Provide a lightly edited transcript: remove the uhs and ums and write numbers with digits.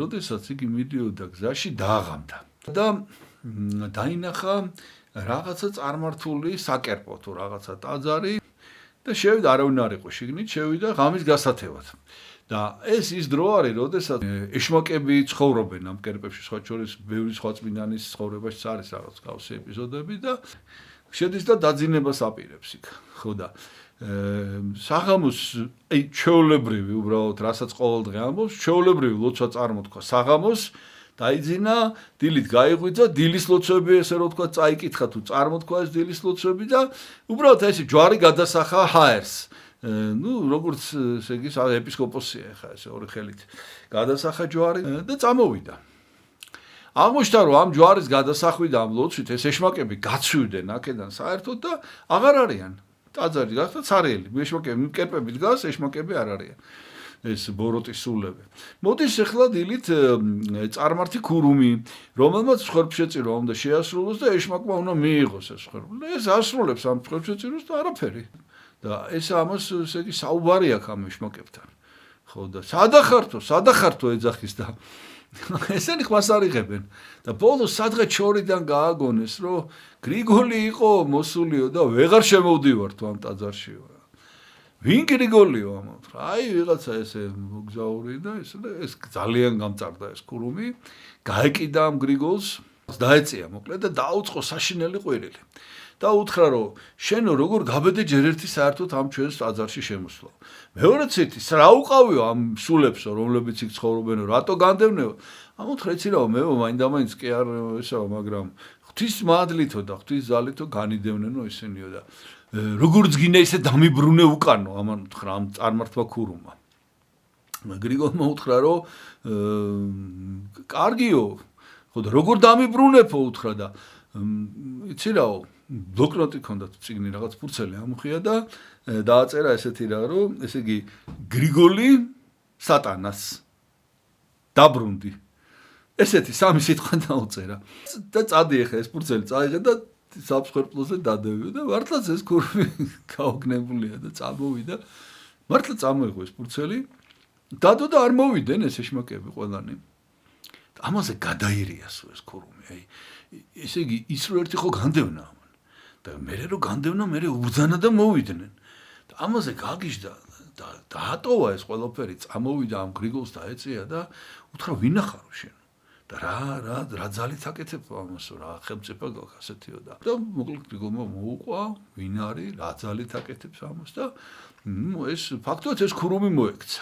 როდესაც იგი მიდიოდა გზაში დააღამდა და დაინახა რაღაცა წარმართული საკერპო თუ რაღაცა ტაძარი და შევიდა არავინ არ იყო შიგნით შევიდა ღამის გასათევად და ეს ის დრო არის როდესაც ეშმაკები ცხოვრობენ ამ კერპებში სხვა შორის ბევრი სხვა წმინდანის ცხოვრებაშიც არის რაღაც გავსი ეპიზოდები და შედის და დაძინებას აპირებს იქ ხო და საღამოს ჩვეულებრივი უბრალოდ რასაც ყოველდღე ამბობს ჩვეულებრივი ლოცვა წარმოთქვა საღამოს დაიძინა დილით გაიღვიძა დილის ლოცვები ესე რომ თქვა წაიკითხა თუ წარმოთქვა ეს დილის ლოცვები და უბრალოდ ესე ჯვარი გადასახა ჰაერს როგორც ესე იგი ეპისკოპოსია ხა ესე ორი ხელით გადასახა ჯვარი და წამოვიდა აღმოჩნდა რომ ამ ჯვარის გადასახვით ამ ლოცვით ეს ეშმაკები გაცვივდნენ აქედან საერთოდ და აღარ არიან ტაძარი გახდა ცარიელი ეშმაკები კერპები დგას ეშმაკები არ არიან ეს ბოროტის სულები. მოდის ახლა დილით წარმართი ქურუმი, რომელმაც ხერხშეწირო უნდა შეასრულოს და ეშმაკმა უნდა მიიღოს ეს ხერხი. ეს ასრულებს ამ ხერხშეწიროს და არაფერი. და ეს ამას ესე იგი საუბარი აქვს ამ ეშმაკებთან. ხო და სადახართო ეძახის და ესენი ხმას არიღებენ. და ბოლოს სადღაც შორიდან გააგონეს, რომ გრიგოლი იყო მოსულიო და ვეღარ შემოვდივართ ამ ტაძარშიო. ვინ გრიგოლიო ამათ? აი ვიღაცა ესე მოგზაური და ეს ძალიან გამწარდა ეს ქურუმი, გაეკიდა ამ გრიგოლს, დაეწია მოკლედ და დაუწყო საშინელი ყვირილი. და უთხრა რომ შენო როგორ გაბედე ჯერ ერთი საერთოდ ამ ჩვენს ტაძარში შემოსვლა. მეორეც ერთი რა უყავიო ამ სულებსო რომლებიც იქ ცხოვრობენო, რატო განდევნეო? ამოთხრა იცი რა მეო მაინდა-მაინც კი არ ესაო, მაგრამ ღვთის მადლითო და ღვთის ძალითო განიდევნენო ესენიო და როგორც გინდა ისე დამიბრუნე უკანო ამან უთხრა ამ წარმართვა ქურუმმა. გრიგოლმა უთხრა რომ კარგიო, ხო და როგორ დამიბრუნებო უთხრა და იცი რაო ბლოკნოტი ქონდა წიგნი რაღაც ფურცელი ამხია და დააწერა ესეთი რა რომ ესე იგი გრიგოლი სატანას დაბრუნდი. ესეთი სამი სიტყვა დაუწერა და წადი ახლა ეს ფურცელი წაიღე და საფსხერფლოზე დადევიო და მართლაც ეს ქურუმი გაოგნებულია და წამოვიდა. მართლა წამოიღო ეს ფურცელი. დადო და არ მოვიდნენ ეს ეშმაკები ყველანი. ამაზე გადაირიასო ეს ქურუმი. აი ესე იგი ის რო ერთი ხო განდევნა ამან. და მერე რო განდევნა, მერე უბრძანა და მოვიდნენ. და ამაზე გაგიჟდა და დაატოვა ეს ყველაფერი, წამოვიდა ამ გრიგოლს დაეწია და უთხრა ვინახარო შენ? და რა ძალით აკეთებო ამასო, რა ხელმწიფა გაქვს ასეთიო და მოკლედ გრიგოლმა მოუყვა, ვინ არის, რა ძალით აკეთებს ამას და ეს ფაქტობრივად ეს ქურუმი მოექცა.